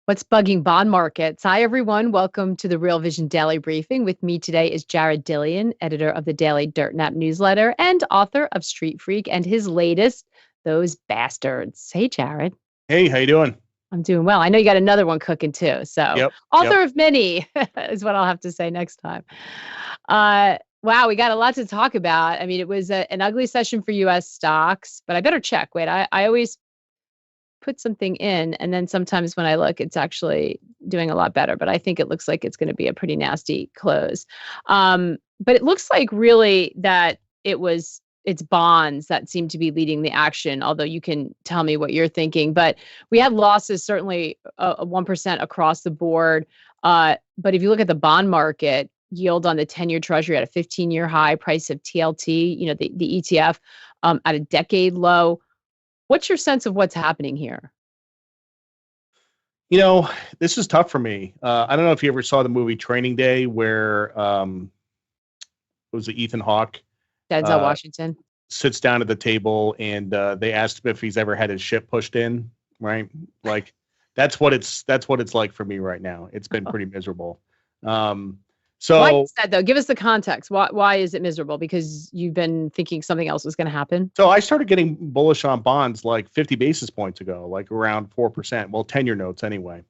What's bugging bond markets? Hi, everyone. Welcome to the Real Vision Daily Briefing. With me today is Jared Dillian, editor of the Daily Dirtnap newsletter and author of Street Freak and his latest, Those Bastards. Hey, Jared. Hey, how you doing? I'm doing well. I know you got another one cooking too. So, Yep, yep. author of many is what I'll have to say next time. Wow, we got a lot to talk about. I mean, it was an ugly session for U.S. stocks, but I better check. Wait, I always put something in, and then sometimes when I look, it's actually doing a lot better. But I think it looks like it's going to be a pretty nasty close. But it looks like really that it's bonds that seem to be leading the action. Although you can tell me what you're thinking, but we had losses certainly 1% across the board. But if you look at the bond market, yield on the 10-year treasury at a 15-year high, price of TLT, the ETF at a decade low. What's your sense of what's happening here? You know, this is tough for me. I don't know if you ever saw the movie Training Day, where was it Ethan Hawke Denzel uh, Washington. sits down at the table and they asked him if he's ever had his ship pushed in. Right, like that's what it's like for me right now. It's been pretty miserable. Um, Why so is that though? Give us the context. Why is it miserable? Because you've been thinking something else was going to happen. so I started getting bullish on bonds like 50 basis points ago, like around 4%. Well, 10-year notes anyway.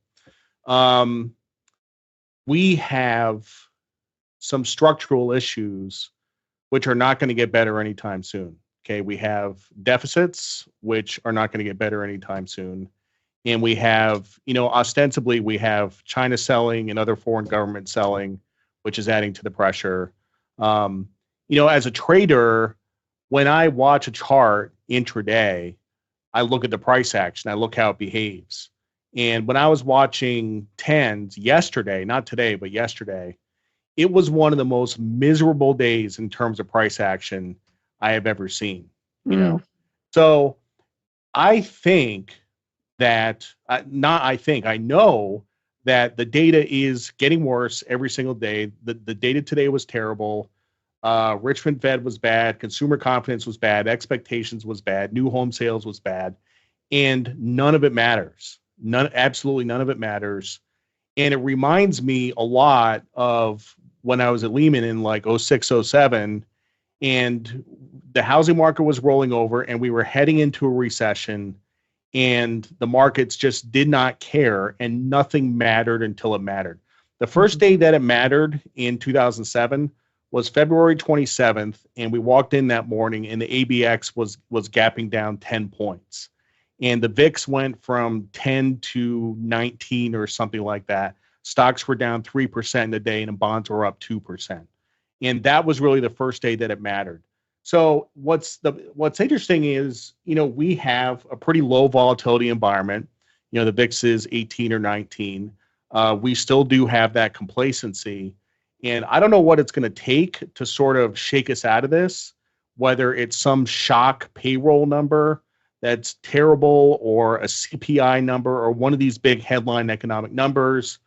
Um, we have some structural issues which are not going to get better anytime soon. Okay, we have deficits which are not going to get better anytime soon. And we have, ostensibly we have China selling and other foreign governments selling, which is adding to the pressure. As a trader, when I watch a chart intraday, I look at the price action, I look how it behaves. And when I was watching tens yesterday, not today, but yesterday, it was one of the most miserable days in terms of price action I have ever seen. You Mm. know, so I think that not I think I know that the data is getting worse every single day. The data today was terrible. Richmond Fed was bad. Consumer confidence was bad. Expectations was bad. New home sales was bad, and none of it matters. Absolutely none of it matters. And it reminds me a lot of when I was at Lehman in like '06, '07, and the housing market was rolling over, and we were heading into a recession, and the markets just did not care, and nothing mattered until it mattered. The first day that it mattered in 2007 was February 27th, and we walked in that morning, and the ABX was gapping down 10 points, and the VIX went from 10 to 19 or something like that. Stocks were down 3% in the day, and bonds were up 2%, and that was really the first day that it mattered. So what's interesting is, we have a pretty low volatility environment. The VIX is 18 or 19. We still do have that complacency. And I don't know what it's going to take to sort of shake us out of this, whether it's some shock payroll number that's terrible, or a CPI number, or one of these big headline economic numbers,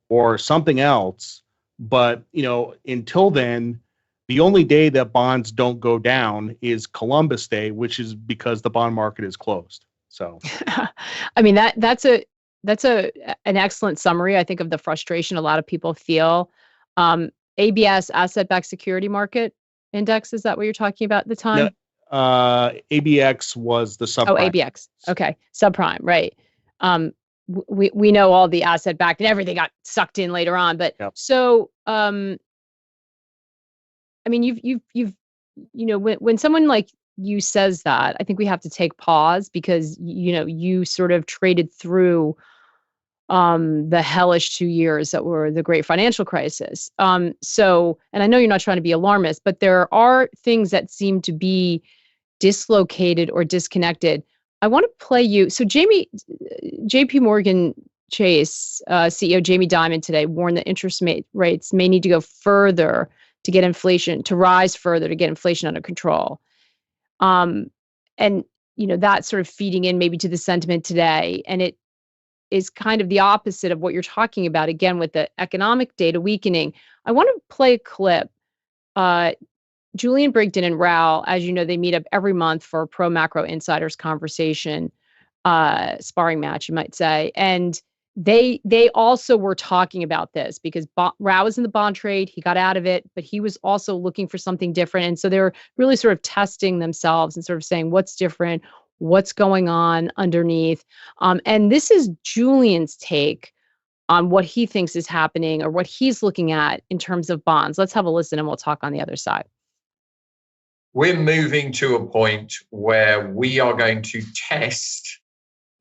or something else. But, until then, the only day that bonds don't go down is Columbus Day, which is because the bond market is closed. So, I mean that's an excellent summary, I think, of the frustration a lot of people feel. ABS, asset-backed security market index, is that what you're talking about at the no, time? ABX was the Oh, subprime. ABX. Okay, subprime, right. We know all the asset-backed and everything got sucked in later on, but Yep. so I mean, when someone like you says that, I think we have to take pause because you sort of traded through the hellish 2 years that were the great financial crisis. So, and I know you're not trying to be alarmist, but there are things that seem to be dislocated or disconnected. I want to play you. So, JP Morgan Chase CEO Jamie Dimon today warned that rates may need to go further to get inflation to rise further to get inflation under control. Um, and that's sort of feeding in maybe to the sentiment today, and it is kind of the opposite of what you're talking about again with the economic data weakening. I want to play a clip. Uh, Julian Brigden and Rao, as you know, they meet up every month for a pro macro insiders conversation, sparring match, you might say. And they also were talking about this because Rao was in the bond trade. He got out of it, but he was also looking for something different. And so they're really sort of testing themselves and sort of saying what's different, what's going on underneath. And this is Julian's take on what he thinks is happening or what he's looking at in terms of bonds. Let's have a listen and we'll talk on the other side. We're moving to a point where we are going to test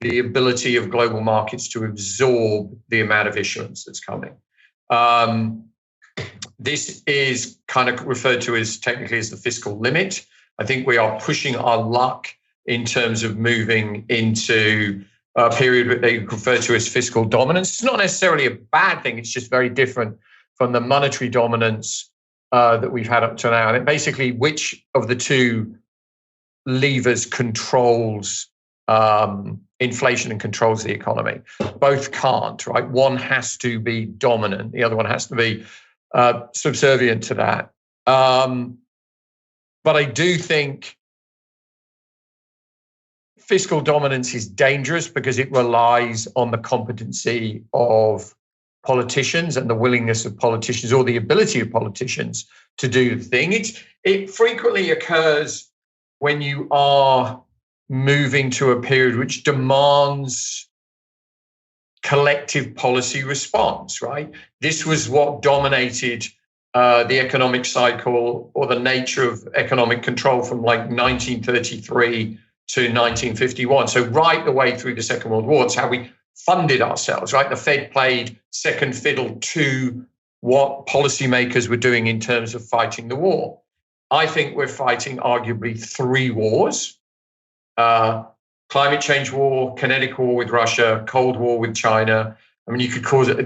the ability of global markets to absorb the amount of issuance that's coming. This is kind of referred to as technically as the fiscal limit. I think we are pushing our luck in terms of moving into a period that they refer to as fiscal dominance. It's not necessarily a bad thing. It's just very different from the monetary dominance that we've had up to now. And basically, which of the two levers controls inflation and controls the economy? Both can't, right? One has to be dominant. The other one has to be subservient to that. But I do think fiscal dominance is dangerous because it relies on the competency of politicians and the willingness of politicians or the ability of politicians to do the thing. It frequently occurs when you are moving to a period which demands collective policy response, right? This was what dominated the economic cycle or the nature of economic control from like 1933 to 1951. So right the way through the Second World War, it's how we funded ourselves, right? The Fed played second fiddle to what policymakers were doing in terms of fighting the war. I think we're fighting arguably three wars. Climate change war, kinetic war with Russia, Cold War with China. I mean, you could call it a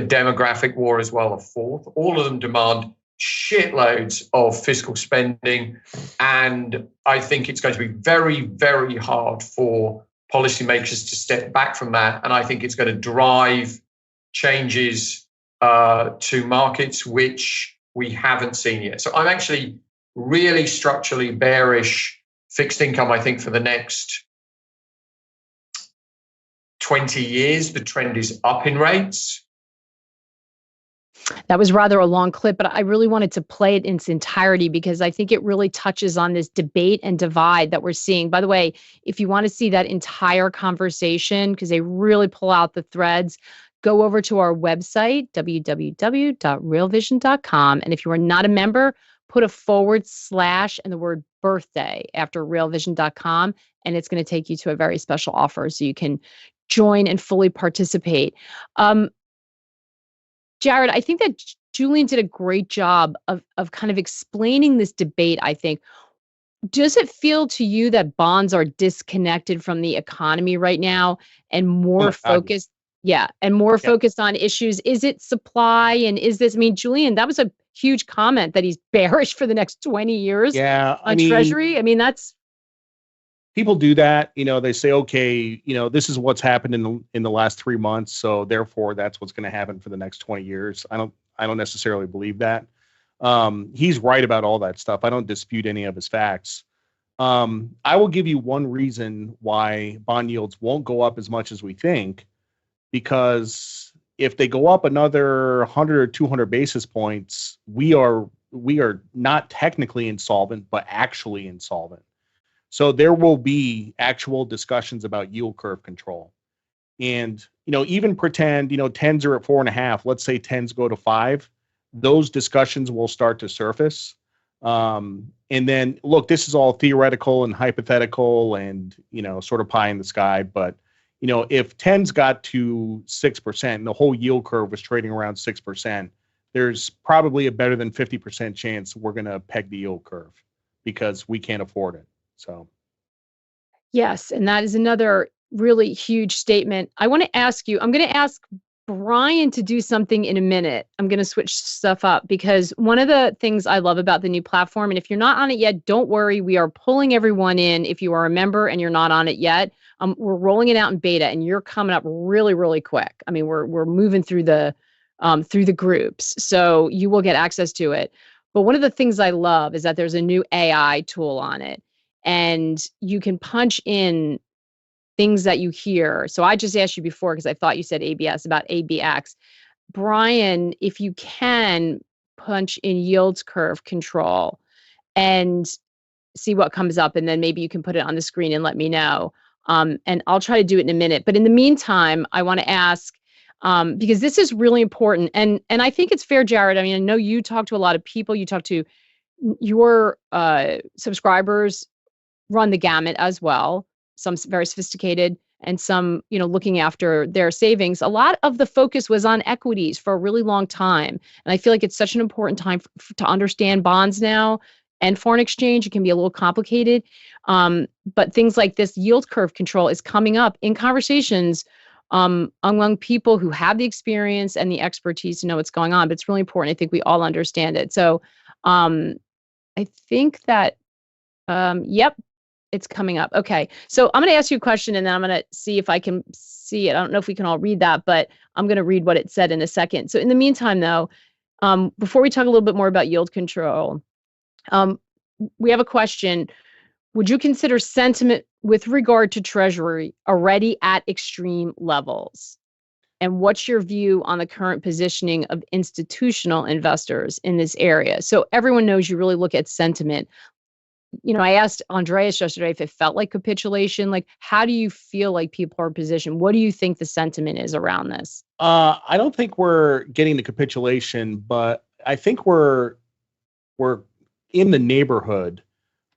demographic war as well, a fourth. All of them demand shitloads of fiscal spending. And I think it's going to be very, very hard for policymakers to step back from that. And I think it's going to drive changes to markets which we haven't seen yet. So I'm actually really structurally bearish fixed income, I think, for the next 20 years. The trend is up in rates. That was rather a long clip, but I really wanted to play it in its entirety because I think it really touches on this debate and divide that we're seeing. By the way, if you want to see that entire conversation, because they really pull out the threads, go over to our website, www.realvision.com. And if you are not a member, put a / and the word birthday after realvision.com, and it's going to take you to a very special offer so you can join and fully participate. Jared, I think that Julian did a great job of kind of explaining this debate, I think. Does it feel to you that bonds are disconnected from the economy right now and more focused? Yeah, and more focused on issues? Is it supply and is this, I mean, Julian, that was a huge comment that he's bearish for the next 20 years on Treasury. I mean, that's. People do that, they say, okay, this is what's happened in the last 3 months. So therefore that's what's going to happen for the next 20 years. I don't necessarily believe that. He's right about all that stuff. I don't dispute any of his facts. I will give you one reason why bond yields won't go up as much as we think, because if they go up another 100 or 200 basis points, we are not technically insolvent, but actually insolvent. So there will be actual discussions about yield curve control. And, even pretend, 10s are at 4.5, let's say 10s go to 5, those discussions will start to surface. And then, look, this is all theoretical and hypothetical and, sort of pie in the sky. But, if 10s got to 6% and the whole yield curve was trading around 6%, there's probably a better than 50% chance we're going to peg the yield curve because we can't afford it. So, yes, and that is another really huge statement. I want to ask you, I'm going to ask Brian to do something in a minute. I'm going to switch stuff up because one of the things I love about the new platform, and if you're not on it yet, don't worry, we are pulling everyone in. If you are a member and you're not on it yet, we're rolling it out in beta and you're coming up really, really quick. I mean, we're moving through the groups, so you will get access to it. But one of the things I love is that there's a new AI tool on it. And you can punch in things that you hear. So I just asked you before because I thought you said ABS about ABX. Brian, if you can punch in yield curve control and see what comes up, and then maybe you can put it on the screen and let me know. And I'll try to do it in a minute. But in the meantime, I want to ask, because this is really important, and I think it's fair, Jared. I mean, I know you talk to a lot of people. You talk to your subscribers, run the gamut as well. Some very sophisticated, and some, looking after their savings. A lot of the focus was on equities for a really long time. And I feel like it's such an important time to understand bonds now and foreign exchange. It can be a little complicated. But things like this yield curve control is coming up in conversations among people who have the experience and the expertise to know what's going on. But it's really important. I think we all understand it. So I think that, yep, it's coming up. Okay. So I'm going to ask you a question, and then I'm going to see if I can see it. I don't know if we can all read that, but I'm going to read what it said in a second. So in the meantime, though, before we talk a little bit more about yield control, we have a question. Would you consider sentiment with regard to Treasury already at extreme levels? And what's your view on the current positioning of institutional investors in this area? So everyone knows you really look at sentiment. I asked Andreas yesterday if it felt like capitulation. Like, how do you feel like people are positioned? What do you think the sentiment is around this? I don't think we're getting the capitulation, but I think we're in the neighborhood.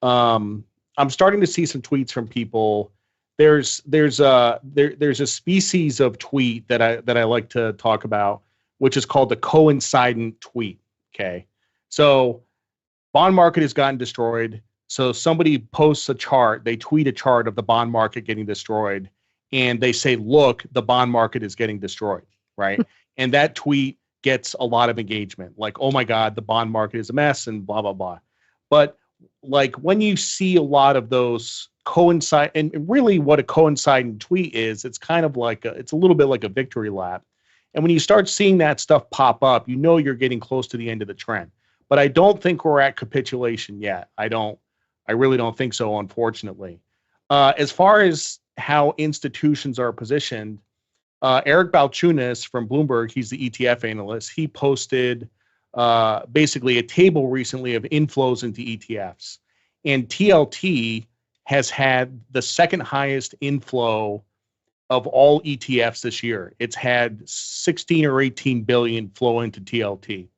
I'm starting to see some tweets from people. There's a species of tweet that I like to talk about, which is called the coincident tweet. Okay, so bond market has gotten destroyed. So somebody posts a chart, they tweet a chart of the bond market getting destroyed, and they say, look, the bond market is getting destroyed, right? And that tweet gets a lot of engagement, like, oh my God, the bond market is a mess and blah, blah, blah. But like when you see a lot of those coincide, and really what a coinciding tweet is, it's kind of like it's a little bit like a victory lap. And when you start seeing that stuff pop up, you're getting close to the end of the trend. But I don't think we're at capitulation yet. I really don't think so, unfortunately. As far as how institutions are positioned, Eric Balchunas from Bloomberg, he's the ETF analyst, he posted basically a table recently of inflows into ETFs. And TLT has had the second highest inflow of all ETFs this year. It's had 16 or 18 billion flow into TLT.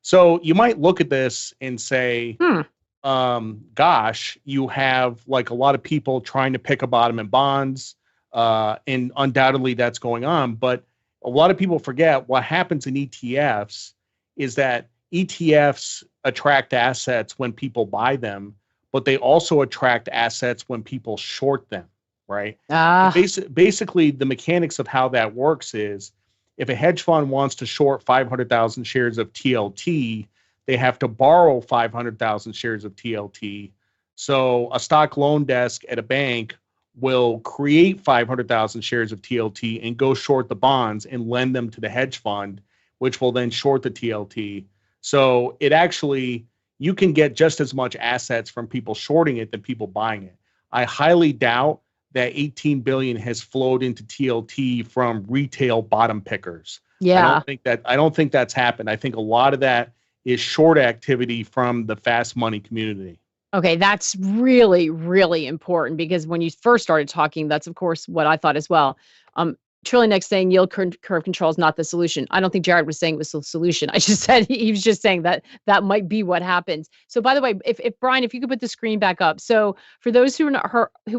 So you might look at this and say, gosh, you have like a lot of people trying to pick a bottom in bonds, and undoubtedly that's going on. But a lot of people forget what happens in ETFs is that ETFs attract assets when people buy them, but they also attract assets when people short them, right? Basically, the mechanics of how that works is if a hedge fund wants to short 500,000 shares of TLT, they have to borrow 500,000 shares of TLT. So a stock loan desk at a bank will create 500,000 shares of TLT and go short the bonds and lend them to the hedge fund, which will then short the TLT. So it actually, you can get just as much assets from people shorting it than people buying it. I highly doubt that 18 billion has flowed into TLT from retail bottom pickers. Yeah. I don't think that's happened. I think a lot of that is short activity from the fast money community. Okay, that's really, really important because when you first started talking, that's of course what I thought as well. Trillian saying yield curve control is not the solution. I don't think Jared was saying it was the solution. I just said he was just saying that might be what happens. So by the way, if Brian, if you could put the screen back up. So for those who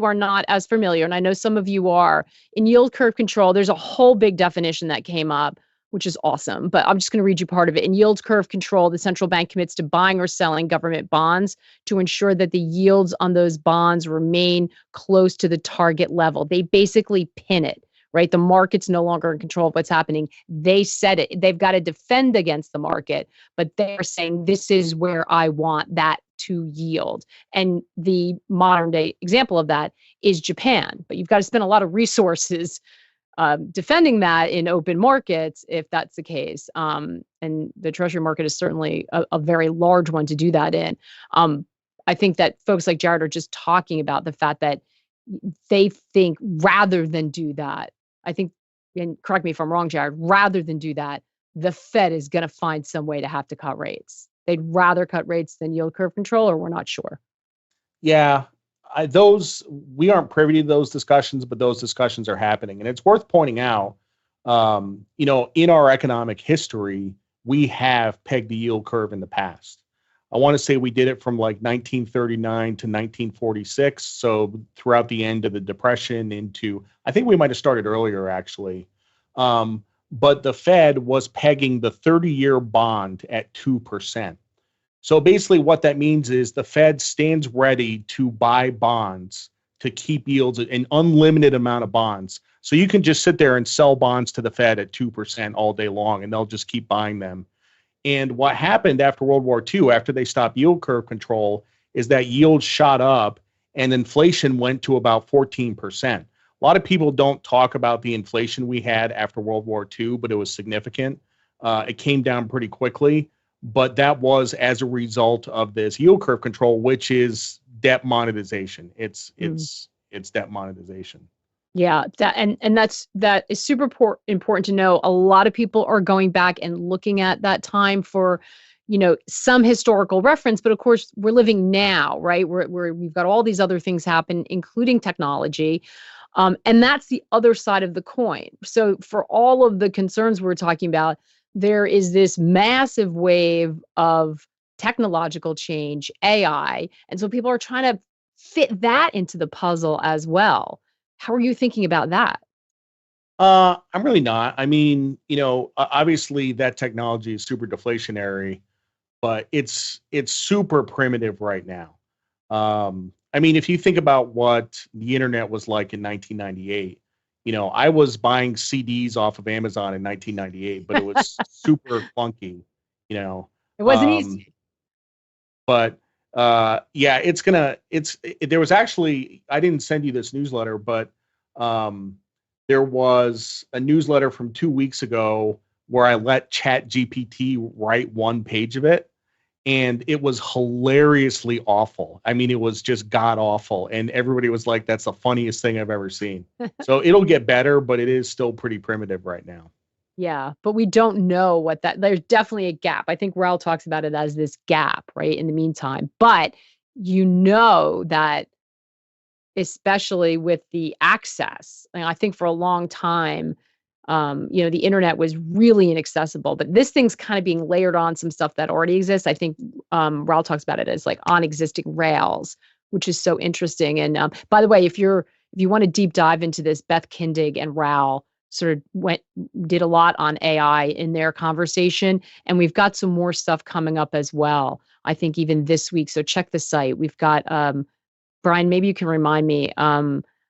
are not as familiar, and I know some of you are, in yield curve control, there's a whole big definition that came up, which is awesome. But I'm just going to read you part of it. In yield curve control, the central bank commits to buying or selling government bonds to ensure that the yields on those bonds remain close to the target level. They basically pin it, right? The market's no longer in control of what's happening. They said it. They've got to defend against the market, but they're saying this is where I want that to yield. And the modern day example of that is Japan. But you've got to spend a lot of resources defending that in open markets, if that's the case. And the treasury market is certainly a very large one to do that in. I think that folks like Jared are just talking about the fact that they think rather than do that, I think, and correct me if I'm wrong, Jared, rather than do that, the Fed is going to find some way to have to cut rates. They'd rather cut rates than yield curve control, or we're not sure. Yeah, those we aren't privy to those discussions, but those discussions are happening, and it's worth pointing out. In our economic history, we have pegged the yield curve in the past. I want to say we did it from like 1939 to 1946. So throughout the end of the Depression into, I think we might have started earlier actually. But the Fed was pegging the 30-year bond at 2%. So basically, what that means is the Fed stands ready to buy bonds to keep yields, an unlimited amount of bonds. So you can just sit there and sell bonds to the Fed at 2% all day long, and they'll just keep buying them. And what happened after World War II, after they stopped yield curve control, is that yields shot up and inflation went to about 14%. A lot of people don't talk about the inflation we had after World War II, but it was significant. It came down pretty quickly. But that was as a result of this yield curve control, which is debt monetization. It's debt monetization. Yeah, that is super important to know. A lot of people are going back and looking at that time for, some historical reference. But of course, we're living now, right? We've got all these other things happen, including technology. And that's the other side of the coin. So for all of the concerns we're talking about, there is this massive wave of technological change, AI. And so people are trying to fit that into the puzzle as well. How are you thinking about that? I'm really not. I mean, obviously that technology is super deflationary, but it's super primitive right now. I mean, if you think about what the internet was like in 1998, I was buying CDs off of Amazon in 1998, but it was super clunky, you know. It wasn't easy. But yeah, there was actually, I didn't send you this newsletter, but there was a newsletter from 2 weeks ago where I let Chat GPT write one page of it. And it was hilariously awful. I mean, it was just god awful. And everybody was like, that's the funniest thing I've ever seen. So it'll get better, but it is still pretty primitive right now. Yeah, but we don't know there's definitely a gap. I think Raul talks about it as this gap, right, in the meantime. But that especially with the access, and I think for a long time, the internet was really inaccessible, but this thing's kind of being layered on some stuff that already exists. I think Raul talks about it as like on existing rails, which is so interesting. And by the way, if you want to deep dive into this, Beth Kindig and Raul sort of did a lot on AI in their conversation, and we've got some more stuff coming up as well, I think even this week. So check the site. We've got Brian, maybe you can remind me.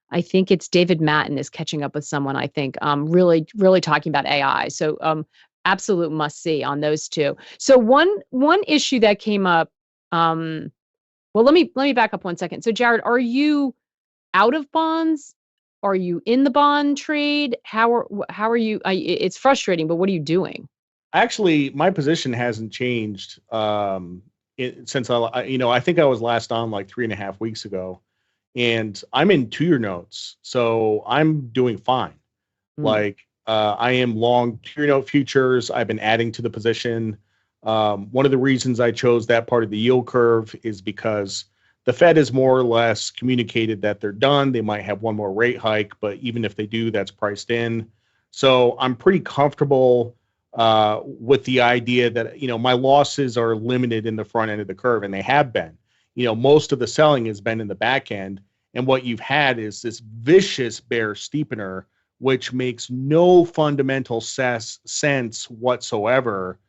I think it's David Matten is catching up with someone, I think, really, really talking about AI. So absolute must see on those two. So one issue that came up, well, let me back up 1 second. So Jared, are you out of bonds? Are you in the bond trade? How are you? It's frustrating, but what are you doing? Actually, my position hasn't changed since I think I was last on like 3.5 weeks ago. And I'm in 2-year notes, so I'm doing fine. Like I am long 2-year note futures. I've been adding to the position. One of the reasons I chose that part of the yield curve is because the Fed has more or less communicated that they're done. They might have one more rate hike, but even if they do, that's priced in. So I'm pretty comfortable with the idea that my losses are limited in the front end of the curve, and they have been. Most of the selling has been in the back end. And what you've had is this vicious bear steepener, which makes no fundamental sense whatsoever.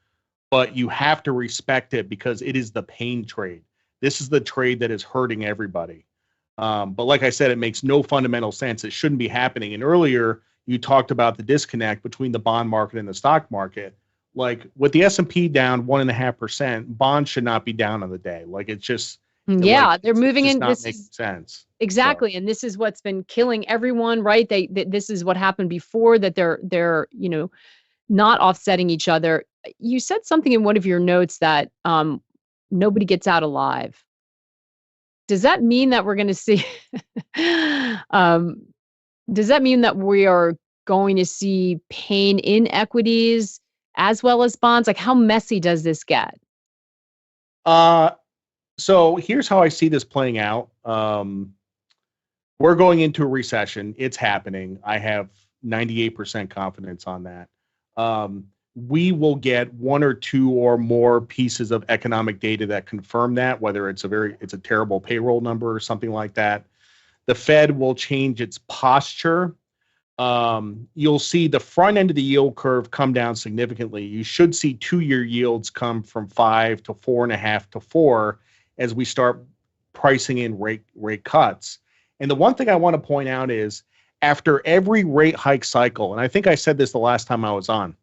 But you have to respect it because it is the pain trade. This is the trade that is hurting everybody. But like I said, it makes no fundamental sense. It shouldn't be happening. And earlier, you talked about the disconnect between the bond market and the stock market. Like with the S&P down 1.5%, bonds should not be down on the day. Like it's just they're moving in. Not making sense. Exactly, so. And this is what's been killing everyone, right? This is what happened before, that they're not offsetting each other. You said something in one of your notes that nobody gets out alive. does that mean that we're going to see, um, does that mean that we are going to see pain in equities as well as bonds? Like, how messy does this get? Uh, so here's how I see this playing out. We're going into a recession. It's happening. I have 98% confidence on that. We will get one or two or more pieces of economic data that confirm that, whether it's a terrible payroll number or something like that. The Fed will change its posture. You'll see the front end of the yield curve come down significantly. You should see 2-year yields come from 5 to 4.5 to 4 as we start pricing in rate cuts. And the one thing I want to point out is after every rate hike cycle, and I think I said this the last time I was on,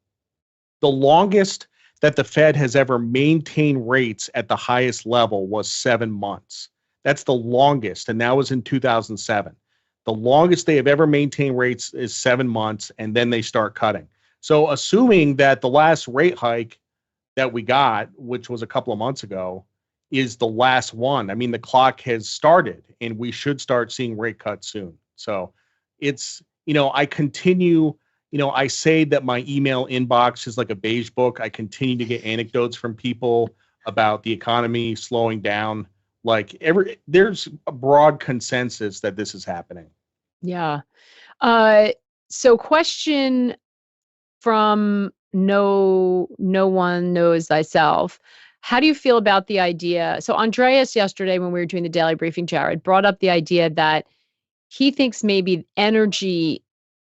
the longest that the Fed has ever maintained rates at the highest level was 7 months. That's the longest, and that was in 2007. The longest they have ever maintained rates is 7 months, and then they start cutting. So assuming that the last rate hike that we got, which was a couple of months ago, is the last one. I mean, the clock has started, and we should start seeing rate cuts soon. So it's, I continue, I say that my email inbox is like a beige book. I continue to get anecdotes from people about the economy slowing down. Like there's a broad consensus that this is happening. Yeah. So question from no one knows thyself. How do you feel about the idea? So Andreas yesterday, when we were doing the daily briefing, Jared brought up the idea that he thinks maybe energy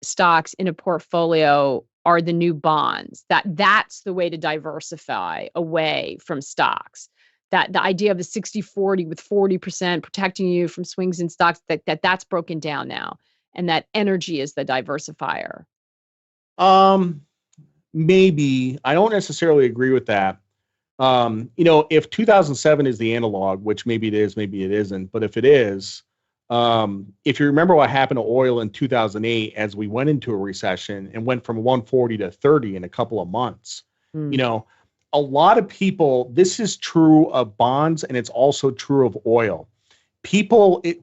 stocks in a portfolio are the new bonds, that's the way to diversify away from stocks. That the idea of the 60-40 with 40% protecting you from swings in stocks, that's broken down now, and that energy is the diversifier. Maybe. I don't necessarily agree with that. If 2007 is the analog, which maybe it is, maybe it isn't, but if it is, if you remember what happened to oil in 2008 as we went into a recession and went from 140 to 30 in a couple of months, a lot of people, this is true of bonds and it's also true of oil.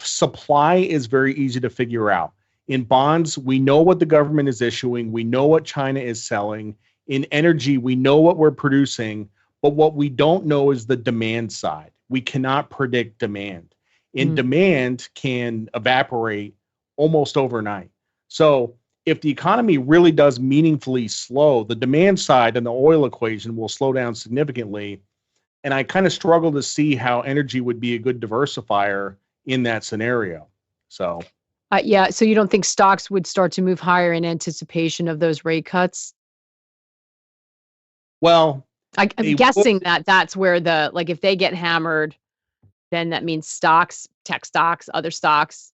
Supply is very easy to figure out. In bonds, we know what the government is issuing. We know what China is selling. In energy, we know what we're producing, but what we don't know is the demand side. We cannot predict demand. Demand can evaporate almost overnight. So if the economy really does meaningfully slow, the demand side and the oil equation will slow down significantly. And I kind of struggle to see how energy would be a good diversifier in that scenario. So. Yeah. So you don't think stocks would start to move higher in anticipation of those rate cuts? Well, I'm guessing that's where if they get hammered, then that means stocks, tech stocks, other stocks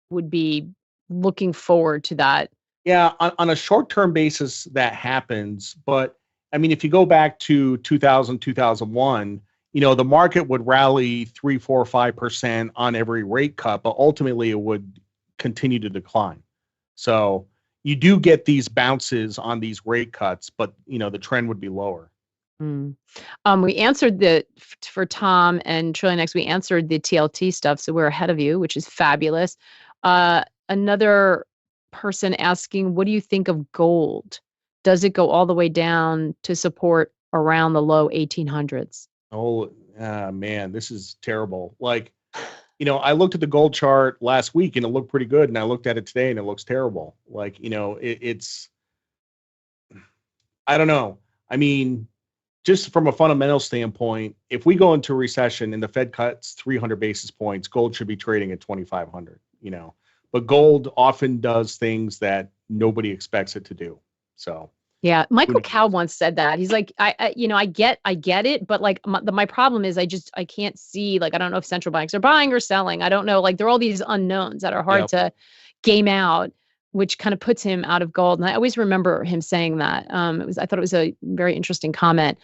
would be looking forward to that. Yeah. On a short-term basis, that happens. But I mean, if you go back to 2000, 2001, the market would rally 3, 4, 5% on every rate cut, but ultimately it would continue to decline. So you do get these bounces on these rate cuts, but the trend would be lower. We answered for Tom and Trillion, we answered the TLT stuff, so we're ahead of you, which is fabulous. Another person asking, what do you think of gold? Does it go all the way down to support around the low 1800s? Oh, man, this is terrible. I looked at the gold chart last week and it looked pretty good. And I looked at it today and it looks terrible. It's, I don't know. I mean, just from a fundamental standpoint, if we go into a recession and the Fed cuts 300 basis points, gold should be trading at 2,500, but gold often does things that nobody expects it to do. So. Yeah, Michael Cow once said that. He's like, I get it, but my problem is I can't see, I don't know if central banks are buying or selling. I don't know, there are all these unknowns that are hard to game out, which kind of puts him out of gold. And I always remember him saying that. I thought it was a very interesting comment.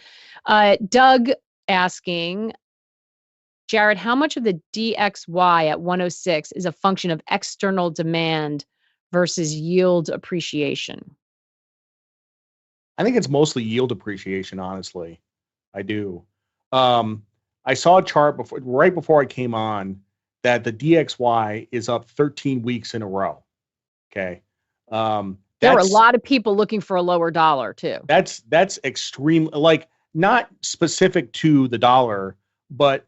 Doug asking, Jared, how much of the DXY at 106 is a function of external demand versus yield appreciation? I think it's mostly yield appreciation, honestly. I do. I saw a chart right before I came on, that the DXY is up 13 weeks in a row. Okay. There were a lot of people looking for a lower dollar too. That's extreme, like not specific to the dollar, but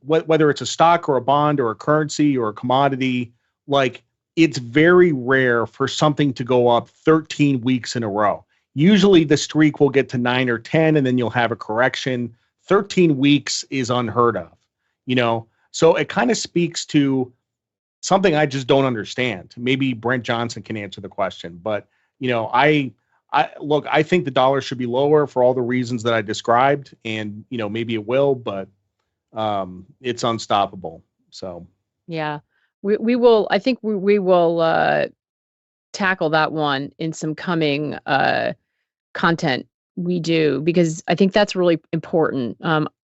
whether it's a stock or a bond or a currency or a commodity, like it's very rare for something to go up 13 weeks in a row. Usually the streak will get to 9 or 10 and then you'll have a correction. 13 weeks is unheard of, So it kind of speaks to something I just don't understand. Maybe Brent Johnson can answer the question, but I think the dollar should be lower for all the reasons that I described, and maybe it will, but it's unstoppable. So yeah, we will. I think we will tackle that one in some coming content we do, because I think that's really important.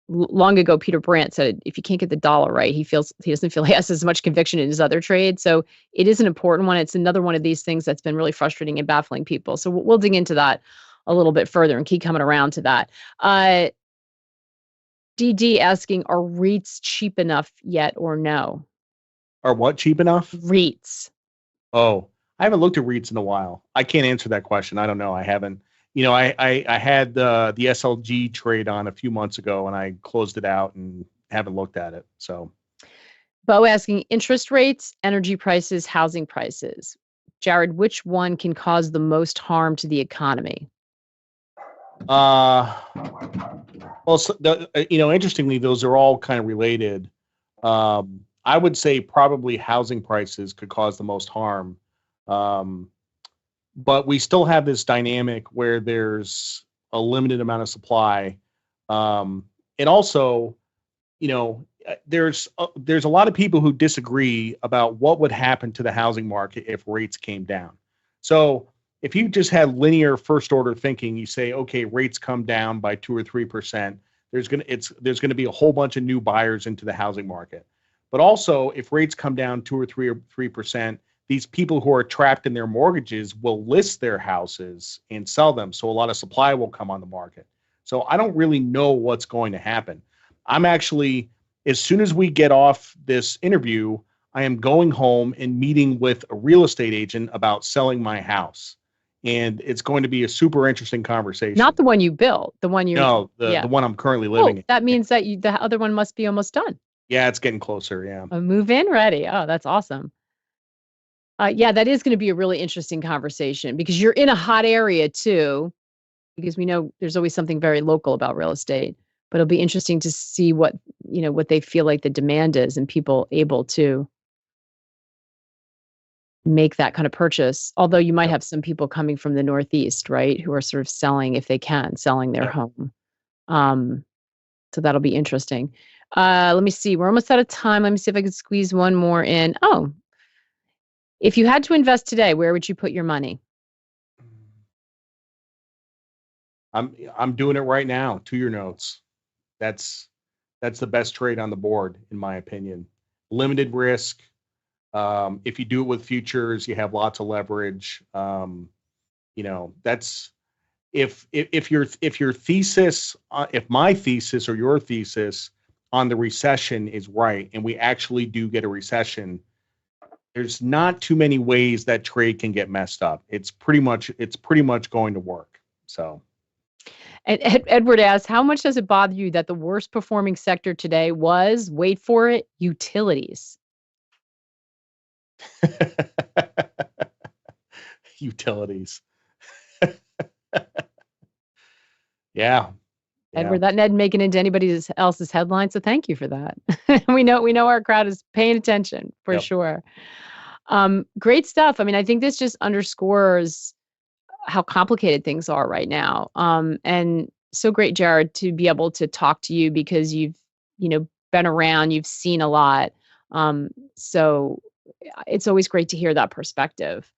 Long ago, Peter Brandt said, if you can't get the dollar right, he doesn't feel he has as much conviction in his other trades. So it is an important one. It's another one of these things that's been really frustrating and baffling people. So we'll dig into that a little bit further and keep coming around to that. DD asking, are REITs cheap enough yet or no? Are what cheap enough? REITs. Oh, I haven't looked at REITs in a while. I can't answer that question. I don't know. I haven't. I had the SLG trade on a few months ago and I closed it out and haven't looked at it. So, Bo asking, interest rates, energy prices, housing prices. Jared, which one can cause the most harm to the economy? Well, interestingly, those are all kind of related. I would say probably housing prices could cause the most harm. But we still have this dynamic where there's a limited amount of supply. And also, there's a lot of people who disagree about what would happen to the housing market if rates came down. So if you just had linear first order thinking, you say, okay, rates come down by 2 or 3%, there's going to be a whole bunch of new buyers into the housing market. But also, if rates come down 2 or 3%, these people who are trapped in their mortgages will list their houses and sell them. So a lot of supply will come on the market. So I don't really know what's going to happen. I'm actually, as soon as we get off this interview, I am going home and meeting with a real estate agent about selling my house. And it's going to be a super interesting conversation. Not the one you built, the one the one I'm currently living in. That means that the other one must be almost done. Yeah, it's getting closer. Yeah. A move in ready. Oh, that's awesome. Yeah, that is going to be a really interesting conversation because you're in a hot area too, because we know there's always something very local about real estate, but it'll be interesting to see what they feel like the demand is and people able to make that kind of purchase. Although you might have some people coming from the Northeast, right, who are sort of selling, if they can, selling their home. So that'll be interesting. Let me see. We're almost out of time. Let me see if I can squeeze one more in. Oh, if you had to invest today, where would you put your money? I'm doing it right now. To your notes. That's the best trade on the board, in my opinion. Limited risk. If you do it with futures, you have lots of leverage. That's if your thesis, if my thesis or your thesis on the recession is right, and we actually do get a recession, there's not too many ways that trade can get messed up. It's pretty much going to work. So. And Edward asks, how much does it bother you that the worst performing sector today was, wait for it, utilities? Utilities. Yeah. Edward, that didn't make it into anybody else's headline, so thank you for that. we know our crowd is paying attention for sure. Great stuff. I mean, I think this just underscores how complicated things are right now. And so great, Jared, to be able to talk to you because you've been around, you've seen a lot. So it's always great to hear that perspective.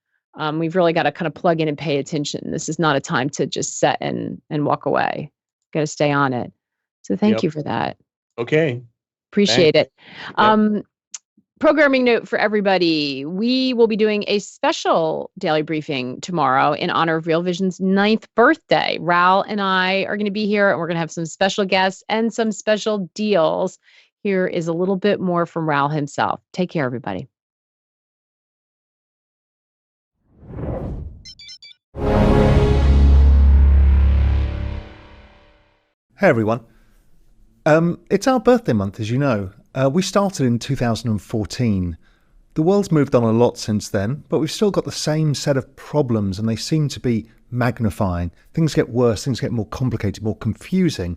We've really got to kind of plug in and pay attention. This is not a time to just set and walk away. Got to stay on it. So thank you for that. Okay. Appreciate it. Programming note for everybody. We will be doing a special daily briefing tomorrow in honor of Real Vision's 9th birthday. Ral and I are going to be here and we're going to have some special guests and some special deals Here is a little bit more from Raoul himself. Take care, everybody. Hey everyone. It's our birthday month, as you know. We started in 2014. The world's moved on a lot since then, but we've still got the same set of problems and they seem to be magnifying. Things get worse, things get more complicated, more confusing.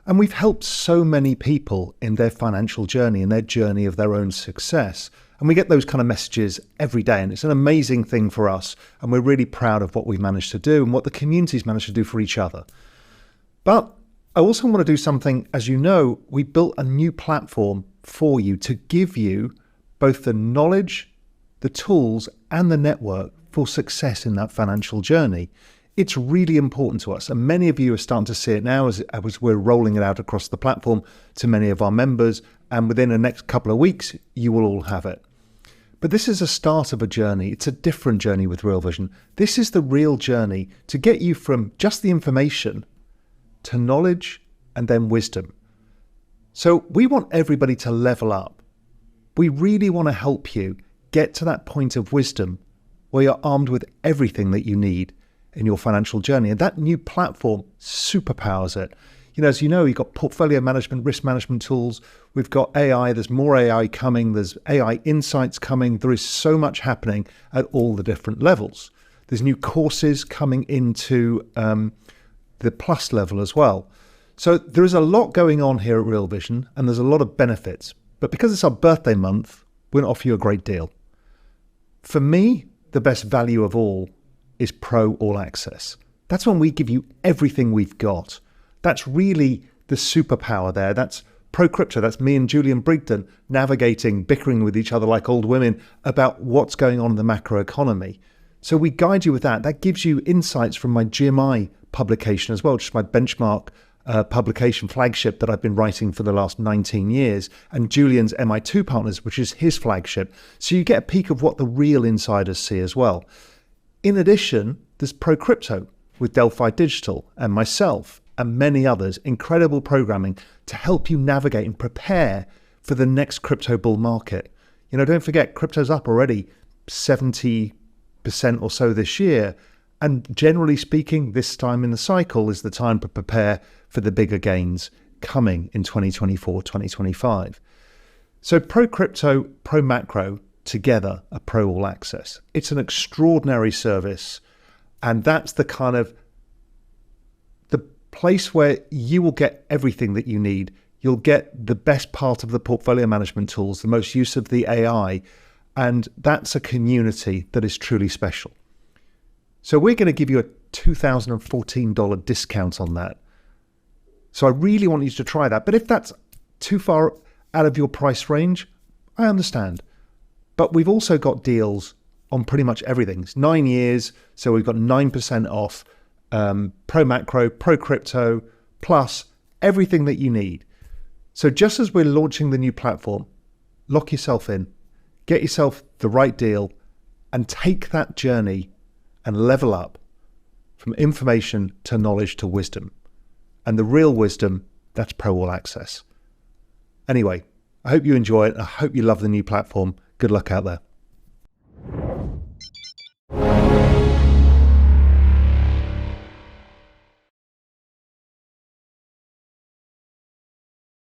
And we've helped so many people in their financial journey, in their journey of their own success. And we get those kind of messages every day. And it's an amazing thing for us. And we're really proud of what we've managed to do and what the community's managed to do for each other. But I also want to do something, as you know, we built a new platform for you to give you both the knowledge, the tools, and the network for success in that financial journey. It's really important to us. And many of you are starting to see it now as we're rolling it out across the platform to many of our members. And within the next couple of weeks, you will all have it. But this is a start of a journey. It's a different journey with Real Vision. This is the real journey to get you from just the information to knowledge and then wisdom. So we want everybody to level up. We really want to help you get to that point of wisdom where you're armed with everything that you need in your financial journey. And that new platform superpowers it. As you know, you've got portfolio management, risk management tools. We've got AI. There's more AI coming. There's AI insights coming. There is so much happening at all the different levels. There's new courses coming into the plus level as well. So there is a lot going on here at Real Vision and there's a lot of benefits. But because it's our birthday month, we're going to offer you a great deal. For me, the best value of all is Pro All Access. That's when we give you everything we've got. That's really the superpower there. That's Pro Crypto. That's me and Julian Brigden navigating, bickering with each other like old women about what's going on in the macro economy. So we guide you with that. That gives you insights from my GMI publication as well, just my benchmark publication flagship that I've been writing for the last 19 years, and Julian's MI2 Partners, which is his flagship. So you get a peek of what the real insiders see as well. In addition, there's Pro Crypto with Delphi Digital and myself and many others, incredible programming to help you navigate and prepare for the next crypto bull market. Don't forget, crypto's up already 70% or so this year. And generally speaking, this time in the cycle is the time to prepare for the bigger gains coming in 2024, 2025. So Pro Crypto, Pro Macro together are Pro All Access. It's an extraordinary service. And that's the kind of the place where you will get everything that you need. You'll get the best part of the portfolio management tools, the most use of the AI. And that's a community that is truly special. So we're going to give you a $2014 discount on that. So I really want you to try that. But if that's too far out of your price range, I understand. But we've also got deals on pretty much everything. It's 9 years, so we've got 9% off Pro Macro, Pro Crypto, plus everything that you need. So just as we're launching the new platform, lock yourself in, get yourself the right deal, and take that journey and level up from information to knowledge to wisdom. And the real wisdom, that's Pro All Access. Anyway, I hope you enjoy it. I hope you love the new platform. Good luck out there.